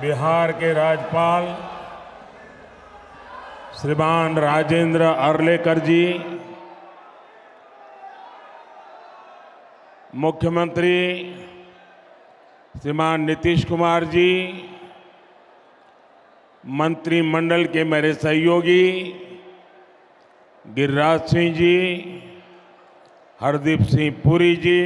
बिहार के राज्यपाल श्रीमान राजेंद्र अर्लेकर जी, मुख्यमंत्री श्रीमान नीतीश कुमार जी, मंत्रिमंडल के मेरे सहयोगी गिरिराज सिंह जी, हरदीप सिंह पुरी जी,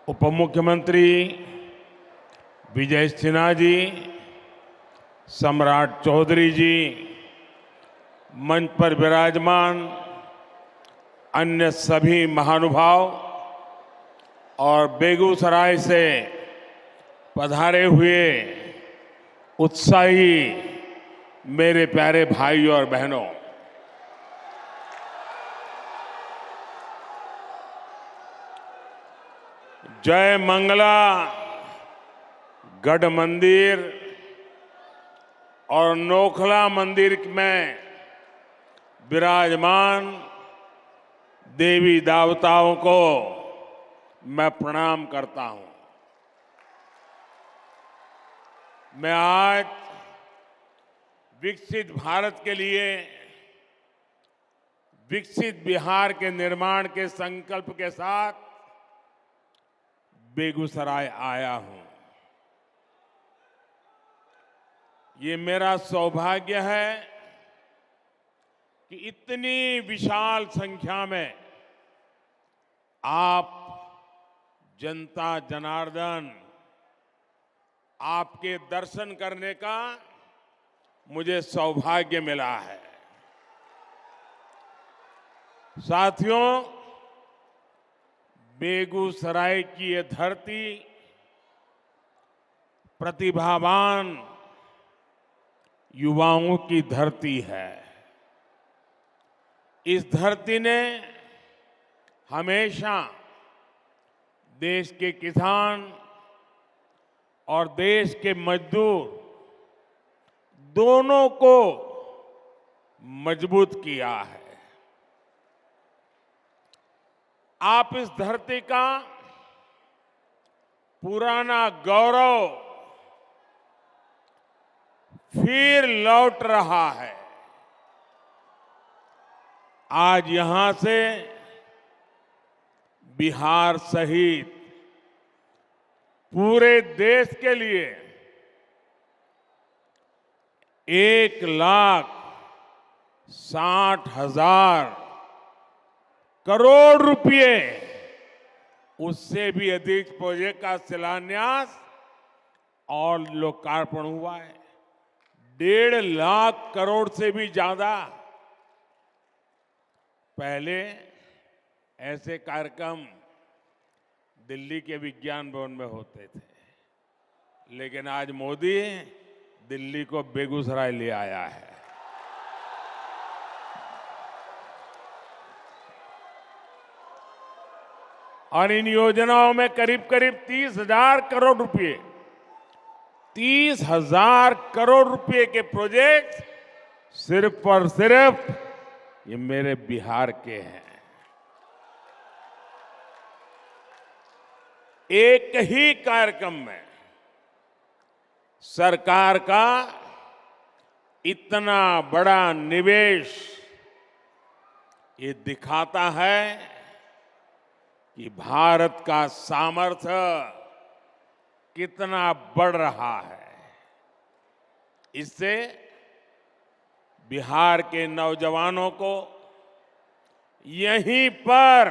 उप मुख्यमंत्री विजय सिन्हा जी, सम्राट चौधरी जी, मंच पर विराजमान अन्य सभी महानुभाव और बेगूसराय से पधारे हुए उत्साही मेरे प्यारे भाइयों और बहनों, जय मंगला गढ़ मंदिर और नोखला मंदिर में विराजमान देवी देवताओं को मैं प्रणाम करता हूं। मैं आज विकसित भारत के लिए विकसित बिहार के निर्माण के संकल्प के साथ बेगूसराय आया हूं। ये मेरा सौभाग्य है कि इतनी विशाल संख्या में आप जनता जनार्दन आपके दर्शन करने का मुझे सौभाग्य मिला है। साथियों, बेगूसराय की ये धरती प्रतिभावान युवाओं की धरती है। इस धरती ने हमेशा देश के किसान और देश के मजदूर दोनों को मजबूत किया है। आप इस धरती का पुराना गौरव फिर लौट रहा है। आज यहां से बिहार सहित पूरे देश के लिए 1,60,000 करोड़ रुपए, उससे भी अधिक प्रोजेक्ट का शिलान्यास और लोकार्पण हुआ है। 1.5 लाख करोड़ से भी ज्यादा। पहले ऐसे कार्यक्रम दिल्ली के विज्ञान भवन में होते थे, लेकिन आज मोदी दिल्ली को बेगूसराय ले आया है। और इन योजनाओं में करीब करीब 30,000 करोड़ रुपए, 30,000 करोड़ रुपए के प्रोजेक्ट सिर्फ और सिर्फ ये मेरे बिहार के हैं। एक ही कार्यक्रम में सरकार का इतना बड़ा निवेश ये दिखाता है कि भारत का सामर्थ्य कितना बढ़ रहा है। इससे बिहार के नौजवानों को यहीं पर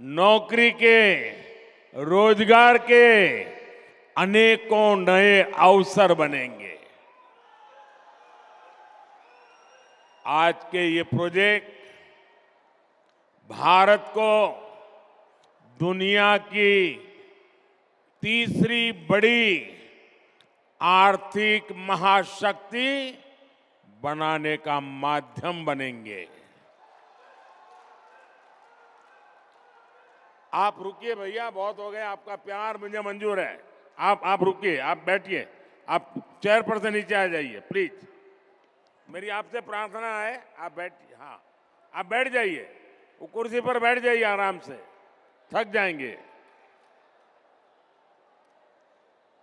नौकरी के, रोजगार के अनेकों नए अवसर बनेंगे। आज के ये प्रोजेक्ट भारत को दुनिया की तीसरी बड़ी आर्थिक महाशक्ति बनाने का माध्यम बनेंगे। आप रुकिए भैया, बहुत हो गए, आपका प्यार मुझे मंजूर है। आप रुकिए, आप बैठिए, आप चेयर पर से नीचे आ जाइए प्लीज। मेरी आपसे प्रार्थना है, आप बैठिए। हाँ, आप बैठ जाइए, वो कुर्सी पर बैठ जाइए आराम से, थक जाएंगे।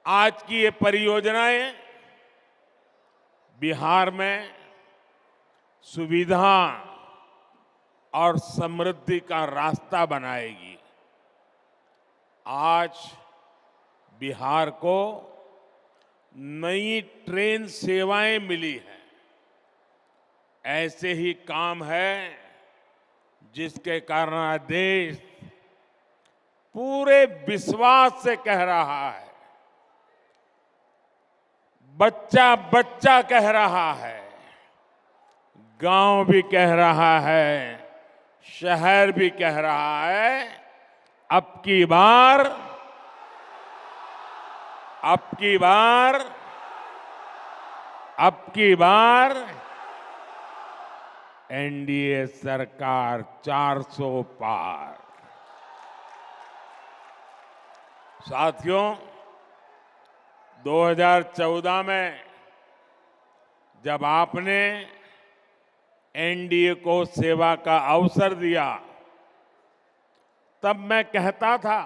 आज की ये परियोजनाएं बिहार में सुविधा और समृद्धि का रास्ता बनाएगी। आज बिहार को नई ट्रेन सेवाएं मिली हैं। ऐसे ही काम है जिसके कारण आज देश पूरे विश्वास से कह रहा है, बच्चा बच्चा कह रहा है, गांव भी कह रहा है, शहर भी कह रहा है, अब की बार एनडीए सरकार 400 पार। साथियों, 2014 में जब आपने एनडीए को सेवा का अवसर दिया, तब मैं कहता था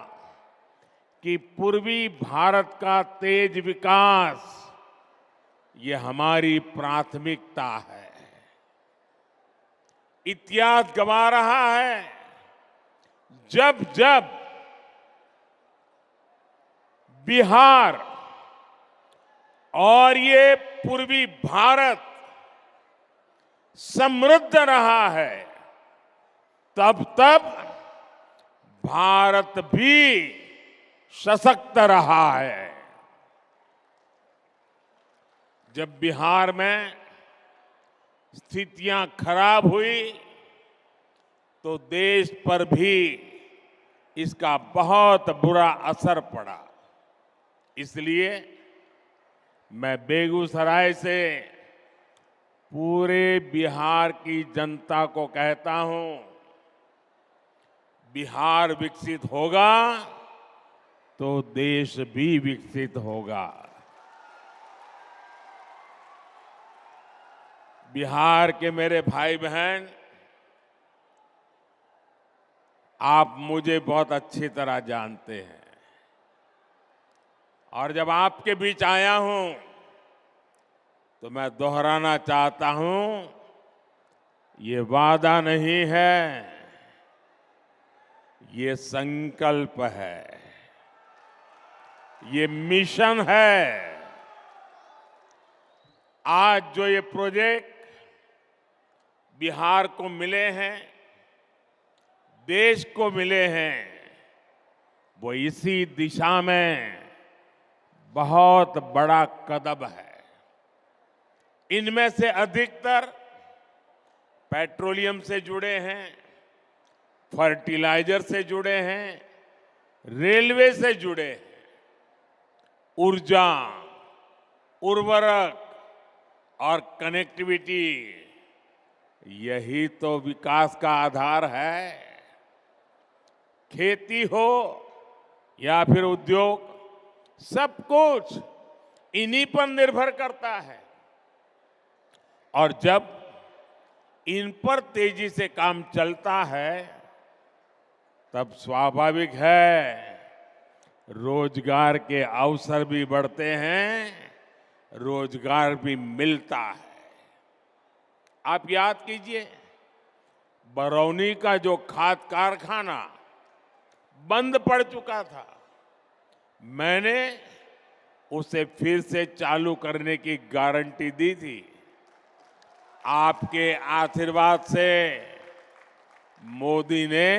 कि पूर्वी भारत का तेज विकास ये हमारी प्राथमिकता है। इतिहास गवा रहा है, जब जब बिहार और ये पूर्वी भारत समृद्ध रहा है, तब तब भारत भी सशक्त रहा है। जब बिहार में स्थितियां खराब हुई तो देश पर भी इसका बहुत बुरा असर पड़ा। इसलिए मैं बेगूसराय से पूरे बिहार की जनता को कहता हूं, बिहार विकसित होगा तो देश भी विकसित होगा। बिहार के मेरे भाई बहन, आप मुझे बहुत अच्छी तरह जानते हैं और जब आपके बीच आया हूं तो मैं दोहराना चाहता हूं, ये वादा नहीं है, ये संकल्प है, ये मिशन है। आज जो ये प्रोजेक्ट बिहार को मिले हैं, देश को मिले हैं, वो इसी दिशा में बहुत बड़ा कदम है। इनमें से अधिकतर पेट्रोलियम से जुड़े हैं, फर्टिलाइजर से जुड़े हैं, रेलवे से जुड़े हैं, ऊर्जा, उर्वरक और कनेक्टिविटी, यही तो विकास का आधार है। खेती हो या फिर उद्योग, सब कुछ इन्हीं पर निर्भर करता है और जब इन पर तेजी से काम चलता है तब स्वाभाविक है रोजगार के अवसर भी बढ़ते हैं, रोजगार भी मिलता है। आप याद कीजिए, बरौनी का जो खाद कारखाना बंद पड़ चुका था, मैंने उसे फिर से चालू करने की गारंटी दी थी। आपके आशीर्वाद से मोदी ने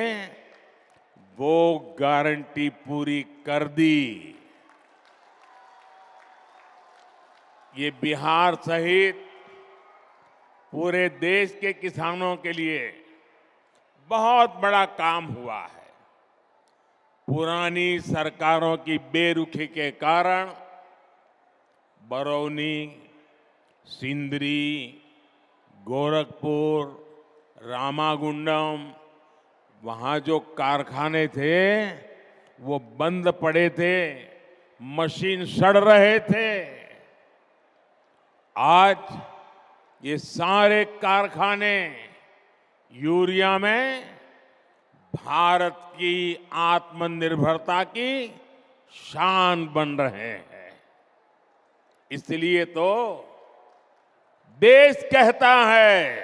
वो गारंटी पूरी कर दी। ये बिहार सहित पूरे देश के किसानों के लिए बहुत बड़ा काम हुआ है। पुरानी सरकारों की बेरुखी के कारण बरौनी, सिंदरी, गोरखपुर, रामागुंडम, वहां जो कारखाने थे वो बंद पड़े थे, मशीन सड़ रहे थे। आज ये सारे कारखाने यूरिया में भारत की आत्मनिर्भरता की शान बन रहे हैं। इसलिए तो देश कहता है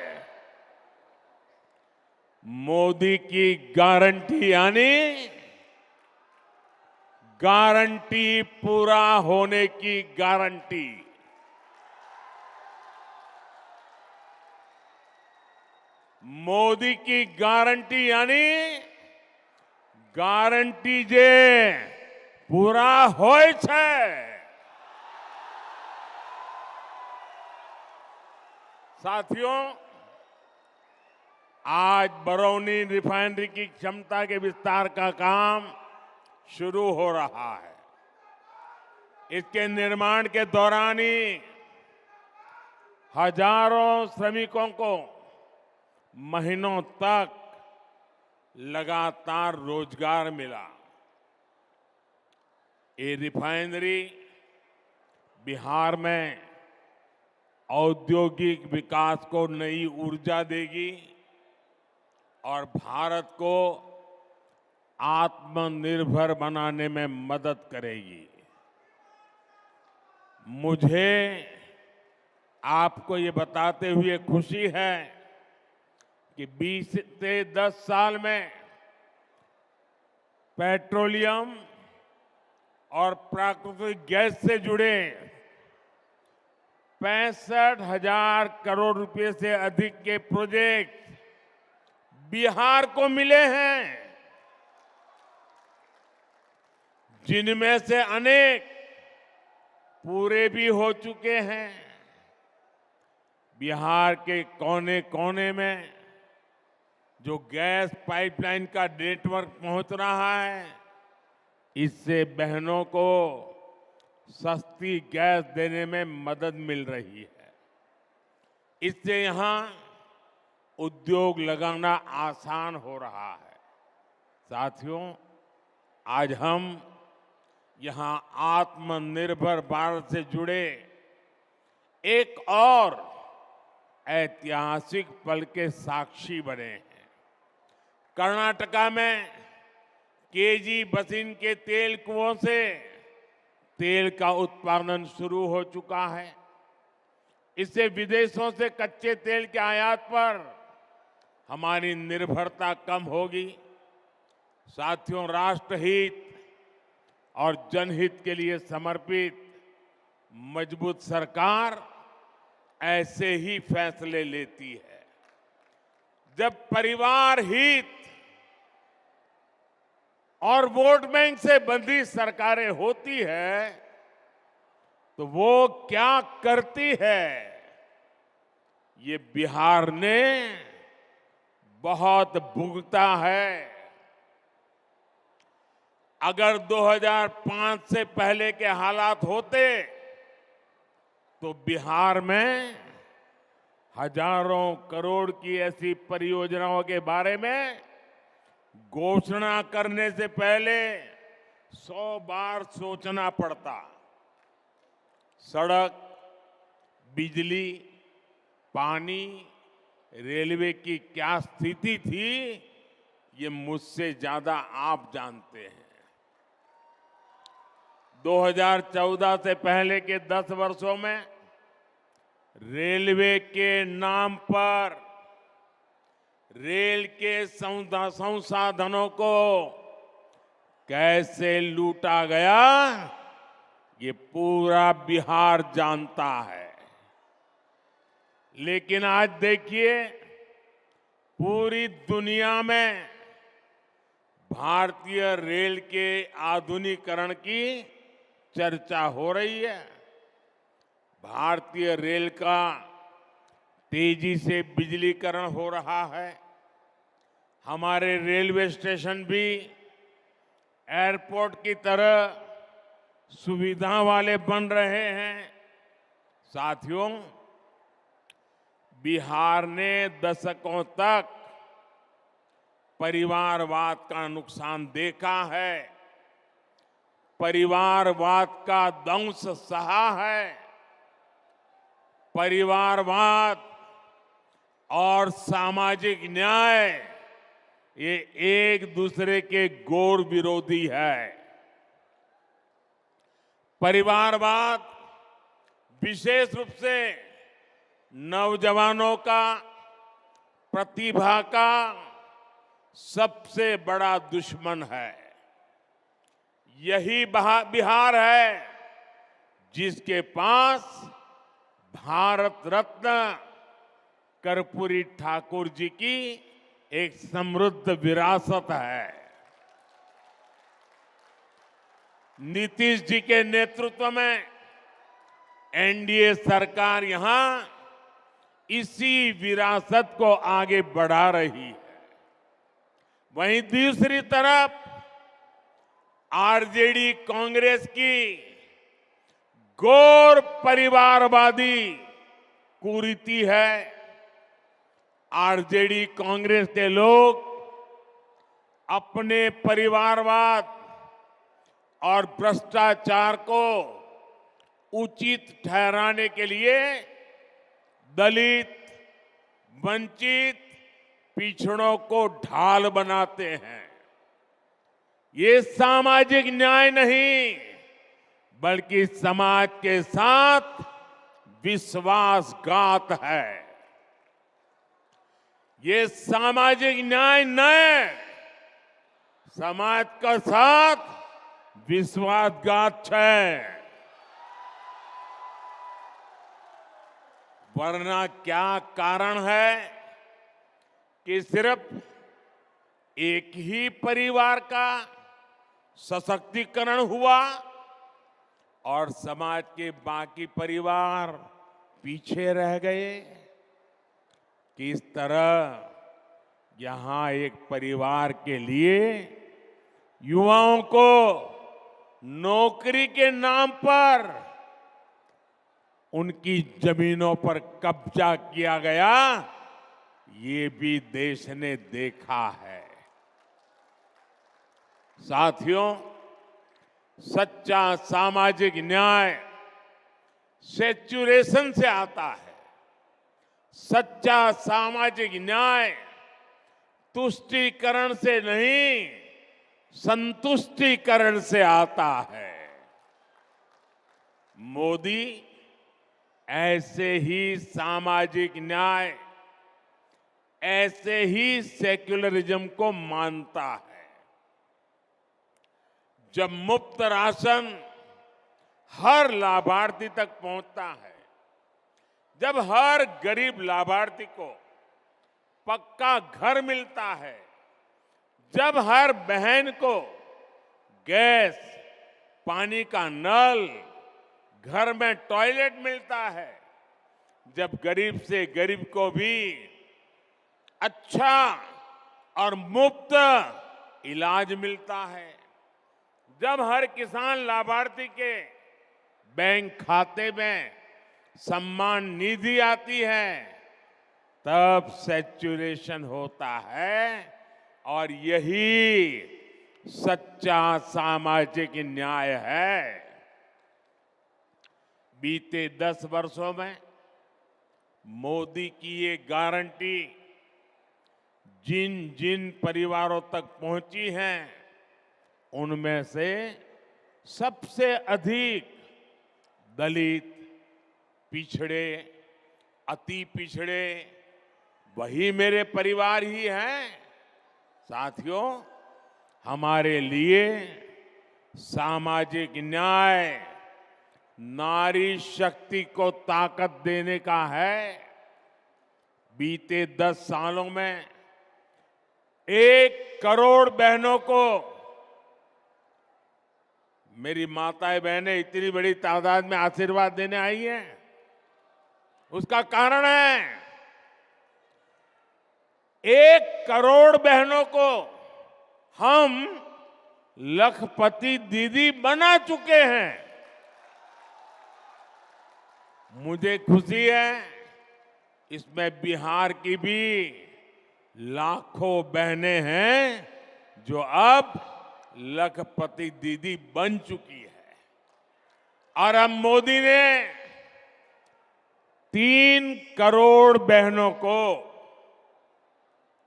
मोदी की गारंटी यानी गारंटी पूरा होने की गारंटी। मोदी की गारंटी यानी गारंटी जे पूरा होय છે। साथियों, आज बरौनी रिफाइनरी की क्षमता के विस्तार का काम शुरू हो रहा है। इसके निर्माण के दौरान ही हजारों श्रमिकों को महीनों तक लगातार रोजगार मिला। ये रिफाइनरी बिहार में औद्योगिक विकास को नई ऊर्जा देगी और भारत को आत्मनिर्भर बनाने में मदद करेगी। मुझे आपको ये बताते हुए खुशी है कि 20 से 10 साल में पेट्रोलियम और प्राकृतिक गैस से जुड़े 65,000 करोड़ रुपए से अधिक के प्रोजेक्ट बिहार को मिले हैं, जिनमें से अनेक पूरे भी हो चुके हैं। बिहार के कोने कोने में जो गैस पाइपलाइन का नेटवर्क पहुंच रहा है, इससे बहनों को सस्ती गैस देने में मदद मिल रही है। इससे यहां उद्योग लगाना आसान हो रहा है। साथियों, आज हम यहां आत्मनिर्भर भारत से जुड़े एक और ऐतिहासिक पल के साक्षी बने हैं। कर्नाटका में केजी बसिन के तेल कुओं से तेल का उत्पादन शुरू हो चुका है। इससे विदेशों से कच्चे तेल के आयात पर हमारी निर्भरता कम होगी। साथियों, राष्ट्रहित और जनहित के लिए समर्पित मजबूत सरकार ऐसे ही फैसले लेती है। जब परिवार हित और वोट बैंक से बंधी सरकारें होती है तो वो क्या करती है, ये बिहार ने बहुत भुगता है। अगर 2005 से पहले के हालात होते तो बिहार में हजारों करोड़ की ऐसी परियोजनाओं के बारे में घोषणा करने से पहले 100 बार सोचना पड़ता। सड़क, बिजली, पानी, रेलवे की क्या स्थिति थी, ये मुझसे ज्यादा आप जानते हैं। 2014 से पहले के 10 वर्षों में रेलवे के नाम पर रेल के संसाधनों को कैसे लूटा गया, ये पूरा बिहार जानता है। लेकिन आज देखिए, पूरी दुनिया में भारतीय रेल के आधुनिकीकरण की चर्चा हो रही है। भारतीय रेल का तेजी से बिजलीकरण हो रहा है। हमारे रेलवे स्टेशन भी एयरपोर्ट की तरह सुविधा वाले बन रहे हैं। साथियों, बिहार ने दशकों तक परिवारवाद का नुकसान देखा है, परिवारवाद का दंश सहा है। परिवारवाद और सामाजिक न्याय ये एक दूसरे के घोर विरोधी है। परिवारवाद विशेष रूप से नौजवानों का, प्रतिभा का सबसे बड़ा दुश्मन है। यही बिहार है जिसके पास भारत रत्न कर्पूरी ठाकुर जी की एक समृद्ध विरासत है। नीतीश जी के नेतृत्व में एनडीए सरकार यहां इसी विरासत को आगे बढ़ा रही है। वहीं दूसरी तरफ आरजेडी कांग्रेस की गौर परिवारवादी कुरीति है। आरजेडी कांग्रेस के लोग अपने परिवारवाद और भ्रष्टाचार को उचित ठहराने के लिए दलित, वंचित, पिछड़ों को ढाल बनाते हैं। ये सामाजिक न्याय नहीं, बल्कि समाज के साथ विश्वासघात है। ये सामाजिक न्याय न समाज का साथ विश्वासघात है। वरना क्या कारण है कि सिर्फ एक ही परिवार का सशक्तिकरण हुआ और समाज के बाकी परिवार पीछे रह गए? किस तरह यहां एक परिवार के लिए युवाओं को नौकरी के नाम पर उनकी जमीनों पर कब्जा किया गया, ये भी देश ने देखा है। साथियों, सच्चा सामाजिक न्याय सेचुरेशन से आता है। सच्चा सामाजिक न्याय तुष्टीकरण से नहीं, संतुष्टीकरण से आता है। मोदी ऐसे ही सामाजिक न्याय, ऐसे ही सेक्युलरिज्म को मानता है। जब मुफ्त राशन हर लाभार्थी तक पहुंचता है, जब हर गरीब लाभार्थी को पक्का घर मिलता है, जब हर बहन को गैस, पानी का नल, घर में टॉयलेट मिलता है, जब गरीब से गरीब को भी अच्छा और मुफ्त इलाज मिलता है, जब हर किसान लाभार्थी के बैंक खाते में सम्मान निधि आती है, तब सैचुरेशन होता है। और यही सच्चा सामाजिक न्याय है। बीते 10 वर्षों में मोदी की ये गारंटी जिन जिन परिवारों तक पहुंची है, उनमें से सबसे अधिक दलित, पिछड़े, अति पिछड़े वही मेरे परिवार ही हैं। साथियों, हमारे लिए सामाजिक न्याय नारी शक्ति को ताकत देने का है। बीते 10 सालों में 1 करोड़ बहनों को, मेरी माताएं बहनें इतनी बड़ी तादाद में आशीर्वाद देने आई हैं, उसका कारण है 1 करोड़ बहनों को हम लखपति दीदी बना चुके हैं। मुझे खुशी है, इसमें बिहार की भी लाखों बहनें हैं जो अब लखपति दीदी बन चुकी है। और अब मोदी ने 3 करोड़ बहनों को,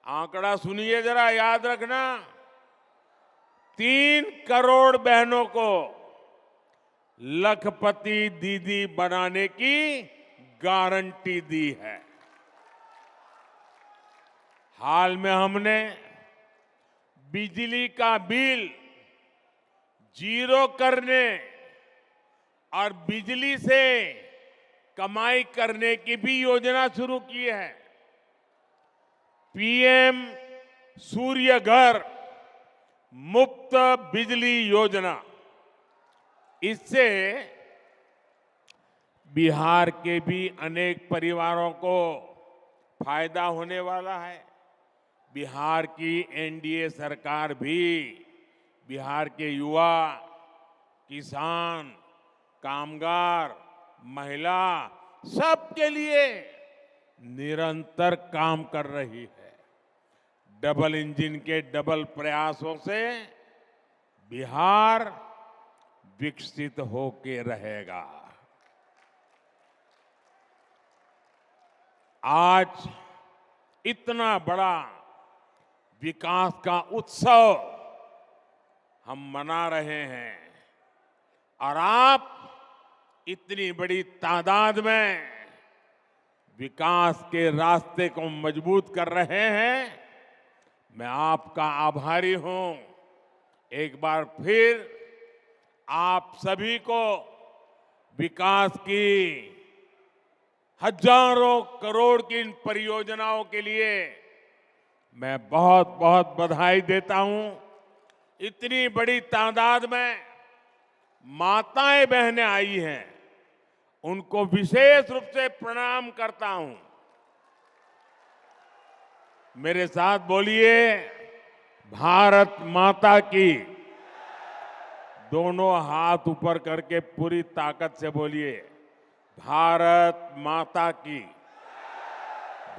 आंकड़ा सुनिए जरा, याद रखना, 3 करोड़ बहनों को लखपति दीदी बनाने की गारंटी दी है। हाल में हमने बिजली का बिल जीरो करने और बिजली से कमाई करने की भी योजना शुरू की है। पीएम सूर्य घर मुफ्त बिजली योजना, इससे बिहार के भी अनेक परिवारों को फायदा होने वाला है। बिहार की एनडीए सरकार भी बिहार के युवा, किसान, कामगार, महिला सबके लिए निरंतर काम कर रही है। डबल इंजन के डबल प्रयासों से बिहार विकसित होके रहेगा। आज इतना बड़ा विकास का उत्सव हम मना रहे हैं और आप इतनी बड़ी तादाद में विकास के रास्ते को मजबूत कर रहे हैं। मैं आपका आभारी हूं। एक बार फिर आप सभी को विकास की हजारों करोड़ की इन परियोजनाओं के लिए मैं बहुत बहुत बधाई देता हूं। इतनी बड़ी तादाद में माताएं बहनें आई हैं, उनको विशेष रूप से प्रणाम करता हूं। मेरे साथ बोलिए, भारत माता की। दोनों हाथ ऊपर करके पूरी ताकत से बोलिए, भारत माता की,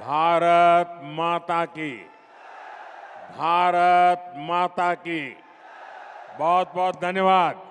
भारत माता की, भारत माता की। बहुत बहुत धन्यवाद।